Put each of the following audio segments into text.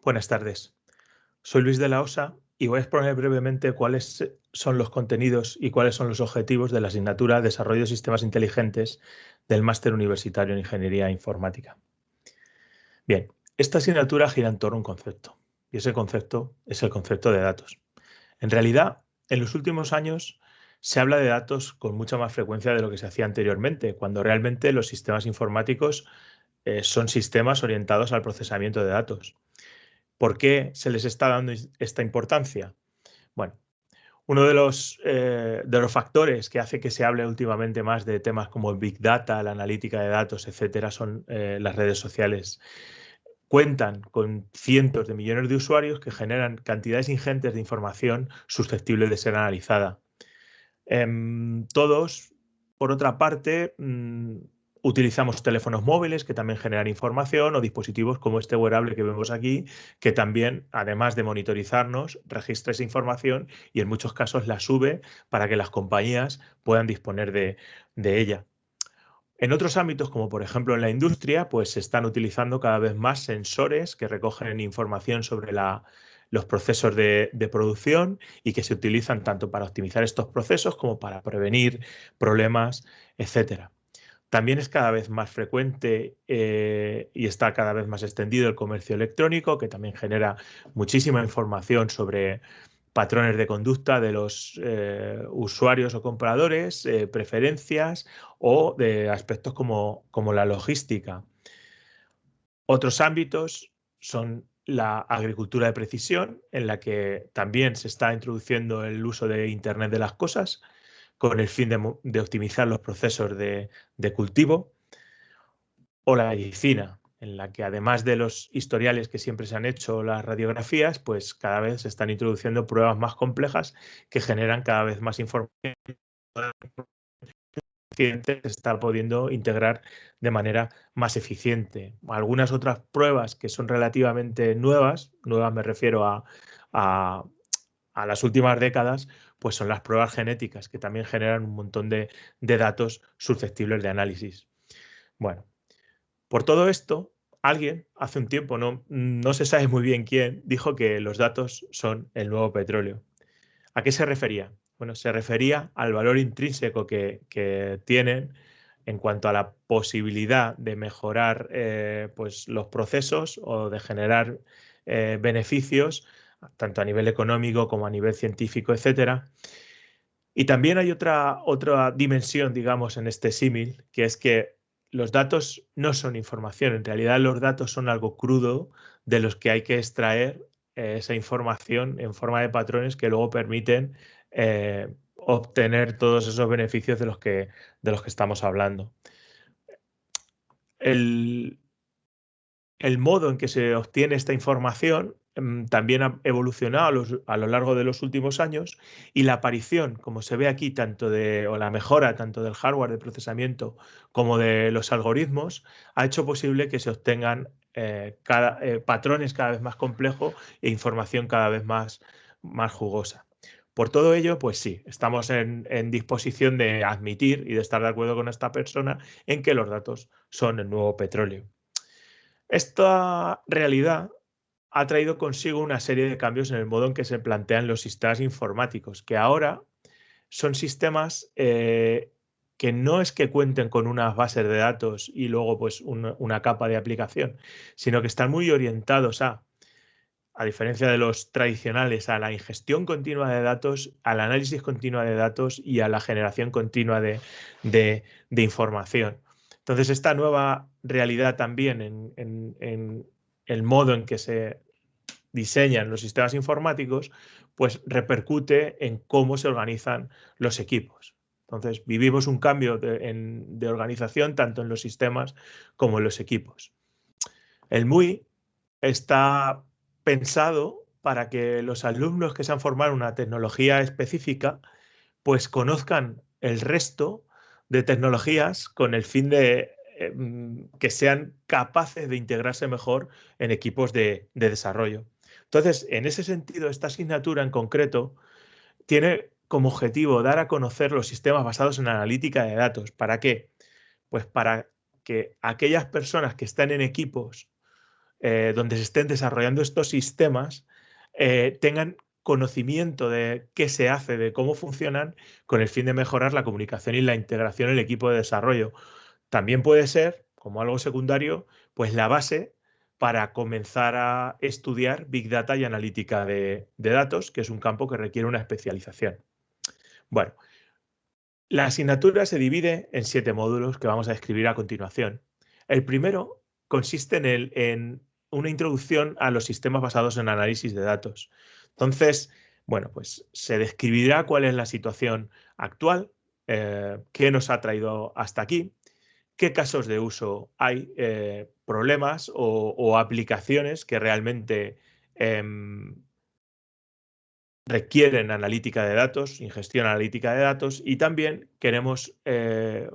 Buenas tardes. Soy Luis de la Osa y voy a exponer brevemente cuáles son los contenidos y cuáles son los objetivos de la asignatura Desarrollo de Sistemas Inteligentes del Máster Universitario en Ingeniería Informática. Bien, esta asignatura gira en torno a un concepto y ese concepto es el concepto de datos. En realidad, en los últimos años se habla de datos con mucha más frecuencia de lo que se hacía anteriormente, cuando realmente los sistemas informáticos son sistemas orientados al procesamiento de datos. ¿Por qué se les está dando esta importancia? Bueno, uno de los factores que hace que se hable últimamente más de temas como el Big Data, la analítica de datos, etcétera, son las redes sociales. Cuentan con cientos de millones de usuarios que generan cantidades ingentes de información susceptible de ser analizada. Todos, por otra parte, utilizamos teléfonos móviles que también generan información o dispositivos como este wearable que vemos aquí, que también, además de monitorizarnos, registra esa información y en muchos casos la sube para que las compañías puedan disponer de ella. En otros ámbitos, como por ejemplo en la industria, pues se están utilizando cada vez más sensores que recogen información sobre los procesos de producción y que se utilizan tanto para optimizar estos procesos como para prevenir problemas, etcétera. También es cada vez más frecuente y está cada vez más extendido el comercio electrónico, que también genera muchísima información sobre patrones de conducta de los usuarios o compradores, preferencias o de aspectos como la logística. Otros ámbitos son la agricultura de precisión, en la que también se está introduciendo el uso de Internet de las cosas con el fin de optimizar los procesos de cultivo, o la medicina, en la que además de los historiales que siempre se han hecho, las radiografías, pues cada vez se están introduciendo pruebas más complejas que generan cada vez más información que se está pudiendo integrar de manera más eficiente. Algunas otras pruebas que son relativamente nuevas me refiero a, a las últimas décadas, pues son las pruebas genéticas, que también generan un montón de datos susceptibles de análisis. Bueno, por todo esto, alguien hace un tiempo, no se sabe muy bien quién, dijo que los datos son el nuevo petróleo. ¿A qué se refería? Bueno, se refería al valor intrínseco que tienen en cuanto a la posibilidad de mejorar pues los procesos o de generar beneficios, tanto a nivel económico como a nivel científico, etcétera. Y también hay otra dimensión, digamos, en este símil, que es que los datos no son información, en realidad los datos son algo crudo de los que hay que extraer esa información en forma de patrones que luego permiten obtener todos esos beneficios de los que estamos hablando. El, el modo en que se obtiene esta información también ha evolucionado a lo largo de los últimos años y la aparición, como se ve aquí, o la mejora tanto del hardware de procesamiento como de los algoritmos, ha hecho posible que se obtengan patrones cada vez más complejos e información cada vez más jugosa. Por todo ello, pues sí, estamos en disposición de admitir y de estar de acuerdo con esta persona en que los datos son el nuevo petróleo. Esta realidad ha traído consigo una serie de cambios en el modo en que se plantean los sistemas informáticos, que ahora son sistemas que no es que cuenten con unas bases de datos y luego pues una capa de aplicación, sino que están muy orientados a diferencia de los tradicionales, a la ingestión continua de datos, al análisis continuo de datos y a la generación continua de información. Entonces, esta nueva realidad también en el modo en que se diseñan los sistemas informáticos, pues repercute en cómo se organizan los equipos. Entonces, vivimos un cambio de organización tanto en los sistemas como en los equipos. El MUI está pensado para que los alumnos que se han formado en una tecnología específica pues conozcan el resto de tecnologías con el fin de que sean capaces de integrarse mejor en equipos de desarrollo. Entonces, en ese sentido, esta asignatura en concreto tiene como objetivo dar a conocer los sistemas basados en analítica de datos. ¿Para qué? Pues para que aquellas personas que están en equipos donde se estén desarrollando estos sistemas tengan conocimiento de qué se hace, de cómo funcionan, con el fin de mejorar la comunicación y la integración en el equipo de desarrollo. También puede ser, como algo secundario, pues la base para comenzar a estudiar Big Data y analítica de datos, que es un campo que requiere una especialización. Bueno, la asignatura se divide en 7 módulos que vamos a describir a continuación. El primero consiste en una introducción a los sistemas basados en análisis de datos. Entonces, bueno, pues se describirá cuál es la situación actual, qué nos ha traído hasta aquí, qué casos de uso hay, problemas o aplicaciones que realmente requieren analítica de datos, ingestión analítica de datos, y también queremos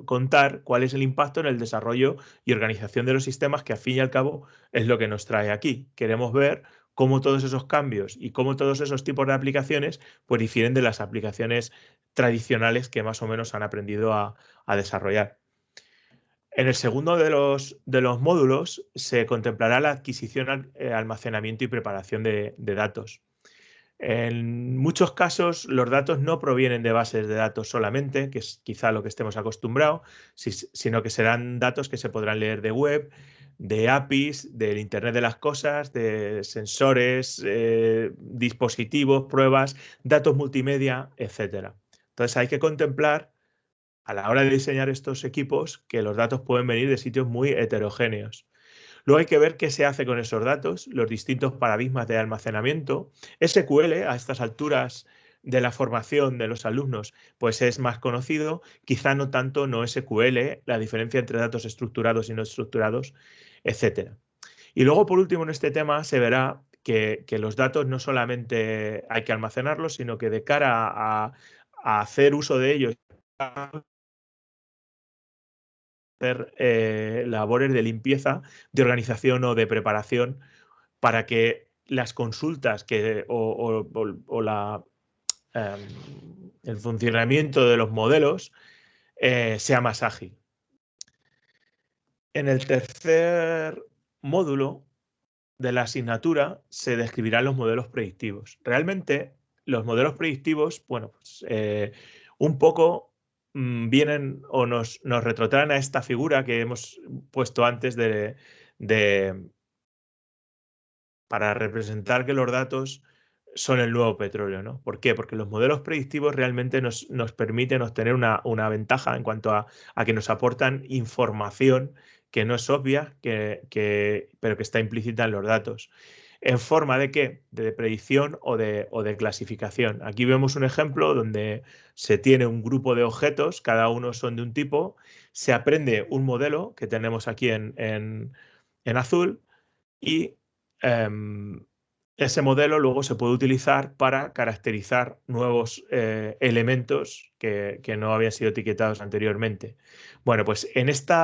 contar cuál es el impacto en el desarrollo y organización de los sistemas, que al fin y al cabo es lo que nos trae aquí. Queremos ver cómo todos esos cambios y cómo todos esos tipos de aplicaciones pues difieren de las aplicaciones tradicionales que más o menos han aprendido a desarrollar. En el segundo de los módulos se contemplará la adquisición, almacenamiento y preparación de datos. En muchos casos, los datos no provienen de bases de datos solamente, que es quizá lo que estemos acostumbrados, sino que serán datos que se podrán leer de web, de APIs, del Internet de las cosas, de sensores, dispositivos, pruebas, datos multimedia, etcétera. Entonces hay que contemplar a la hora de diseñar estos equipos que los datos pueden venir de sitios muy heterogéneos. Luego hay que ver qué se hace con esos datos, los distintos paradigmas de almacenamiento. SQL, a estas alturas de la formación de los alumnos, pues es más conocido, quizá no tanto no SQL, la diferencia entre datos estructurados y no estructurados, etcétera. Y luego, por último, en este tema se verá que los datos no solamente hay que almacenarlos, sino que de cara a hacer uso de ellos, hacer labores de limpieza, de organización o de preparación para que las consultas el funcionamiento de los modelos sea más ágil. En el tercer módulo de la asignatura se describirán los modelos predictivos. Realmente, los modelos predictivos, bueno, pues, un poco vienen o nos retrotraen a esta figura que hemos puesto antes para representar que los datos son el nuevo petróleo, ¿no? ¿Por qué? Porque los modelos predictivos realmente nos permiten obtener una ventaja en cuanto a que nos aportan información que no es obvia, pero que está implícita en los datos. ¿En forma de qué? De predicción o de clasificación. Aquí vemos un ejemplo donde se tiene un grupo de objetos, cada uno son de un tipo, se aprende un modelo que tenemos aquí en azul y ese modelo luego se puede utilizar para caracterizar nuevos elementos que no habían sido etiquetados anteriormente. Bueno, pues en este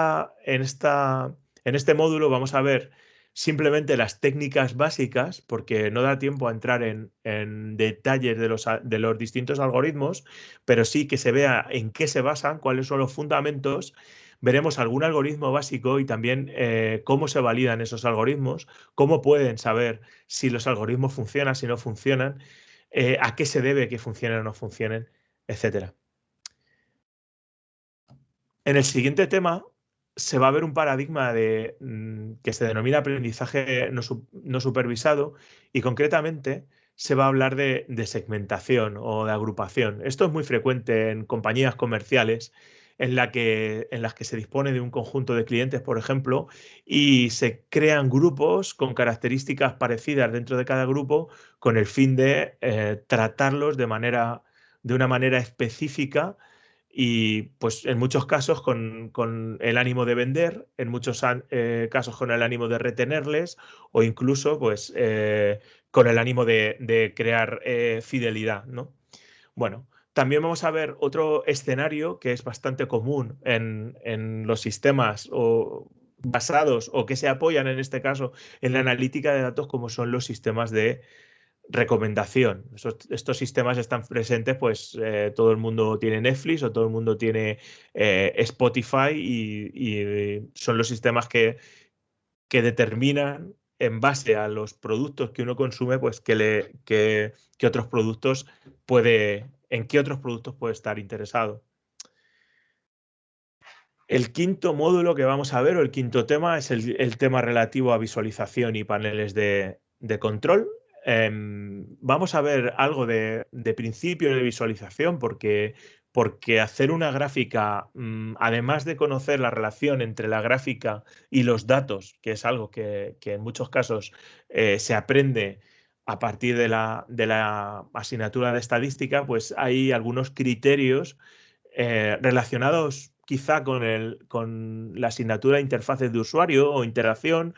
módulo vamos a ver simplemente las técnicas básicas, porque no da tiempo a entrar en detalles de los distintos algoritmos, pero sí que se vea en qué se basan, cuáles son los fundamentos. Veremos algún algoritmo básico y también cómo se validan esos algoritmos, cómo pueden saber si los algoritmos funcionan, si no funcionan, a qué se debe que funcionen o no funcionen, etcétera. En el siguiente tema se va a ver un paradigma que se denomina aprendizaje no supervisado, y concretamente se va a hablar de segmentación o de agrupación. Esto es muy frecuente en compañías comerciales en las que se dispone de un conjunto de clientes, por ejemplo, y se crean grupos con características parecidas dentro de cada grupo con el fin de tratarlos de una manera específica y pues en muchos casos con el ánimo de vender, en muchos casos con el ánimo de retenerles o incluso pues con el ánimo de crear fidelidad, ¿no? Bueno, también vamos a ver otro escenario que es bastante común en los sistemas basados o que se apoyan en este caso en la analítica de datos, como son los sistemas de recomendación. Estos sistemas están presentes, pues todo el mundo tiene Netflix o todo el mundo tiene Spotify y son los sistemas que determinan en base a los productos que uno consume, pues en qué otros productos puede estar interesado. El quinto módulo que vamos a ver, o el quinto tema, es el tema relativo a visualización y paneles de control. Vamos a ver algo de principio de visualización, porque hacer una gráfica, además de conocer la relación entre la gráfica y los datos, que es algo que en muchos casos se aprende a partir de la asignatura de estadística, pues hay algunos criterios relacionados quizá con la asignatura de interfaces de usuario o interacción,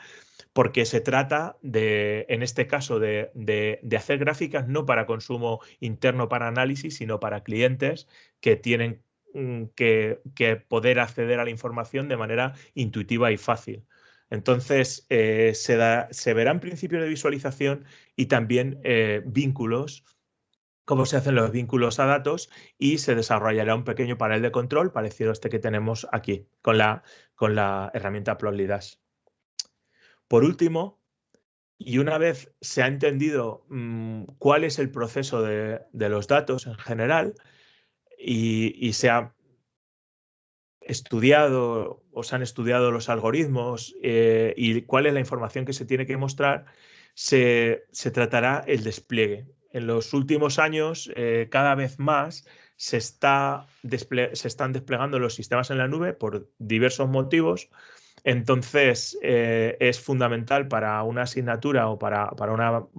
porque se trata en este caso, de hacer gráficas no para consumo interno para análisis, sino para clientes que tienen que poder acceder a la información de manera intuitiva y fácil. Entonces, se verán principios de visualización y también vínculos, cómo se hacen los vínculos a datos, y se desarrollará un pequeño panel de control parecido a este que tenemos aquí con la herramienta Plotly-Dash. Por último, y una vez se ha entendido cuál es el proceso de los datos en general y se ha estudiado o se han estudiado los algoritmos y cuál es la información que se tiene que mostrar, se tratará el despliegue. En los últimos años, cada vez más se están desplegando los sistemas en la nube por diversos motivos. Entonces, es fundamental para una asignatura o para una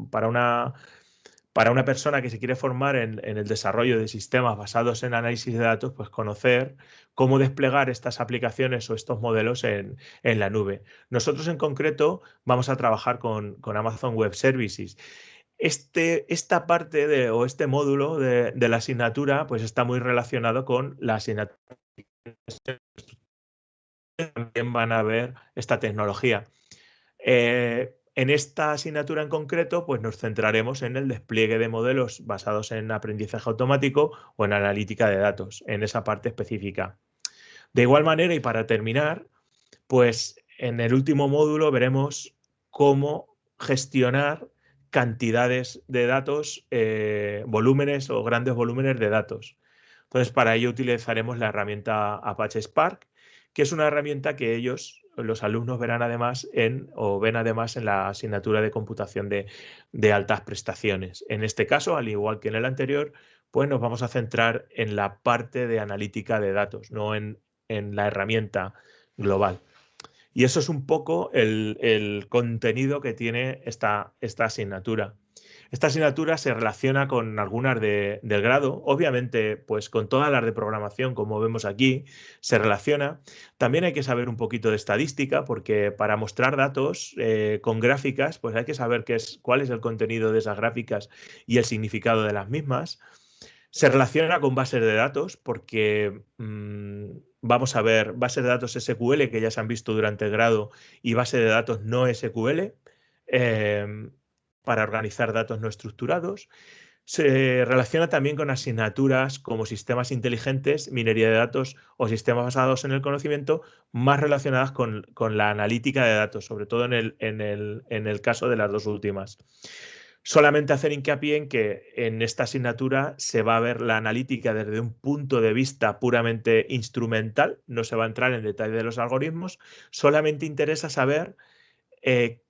persona que se quiere formar en el desarrollo de sistemas basados en análisis de datos, pues conocer cómo desplegar estas aplicaciones o estos modelos en la nube. Nosotros en concreto vamos a trabajar con Amazon Web Services. Esta parte o este módulo de la asignatura pues está muy relacionado con la asignatura. También van a ver esta tecnología. En esta asignatura en concreto, pues nos centraremos en el despliegue de modelos basados en aprendizaje automático o en analítica de datos, en esa parte específica. De igual manera, y para terminar, pues en el último módulo veremos cómo gestionar cantidades de datos, volúmenes o grandes volúmenes de datos. Entonces, para ello utilizaremos la herramienta Apache Spark, que es una herramienta que los alumnos ven además en la asignatura de computación de altas prestaciones. En este caso, al igual que en el anterior, pues nos vamos a centrar en la parte de analítica de datos, no en la herramienta global. Y eso es un poco el contenido que tiene esta asignatura. Esta asignatura se relaciona con algunas del grado, obviamente, pues con todas las de programación, como vemos aquí, se relaciona. También hay que saber un poquito de estadística, porque para mostrar datos con gráficas, pues hay que saber cuál es el contenido de esas gráficas y el significado de las mismas. Se relaciona con bases de datos porque vamos a ver bases de datos SQL que ya se han visto durante el grado y bases de datos no SQL para organizar datos no estructurados. Se relaciona también con asignaturas como sistemas inteligentes, minería de datos o sistemas basados en el conocimiento, más relacionadas con la analítica de datos, sobre todo en el caso de las dos últimas. Solamente hacer hincapié en que en esta asignatura se va a ver la analítica desde un punto de vista puramente instrumental, no se va a entrar en detalle de los algoritmos, solamente interesa saber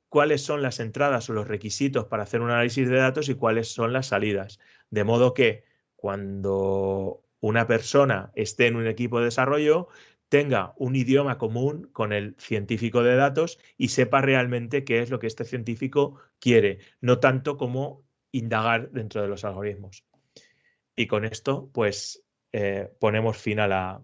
cuáles son las entradas o los requisitos para hacer un análisis de datos y cuáles son las salidas. De modo que cuando una persona esté en un equipo de desarrollo, tenga un idioma común con el científico de datos y sepa realmente qué es lo que este científico quiere, no tanto como indagar dentro de los algoritmos. Y con esto, pues, ponemos fin a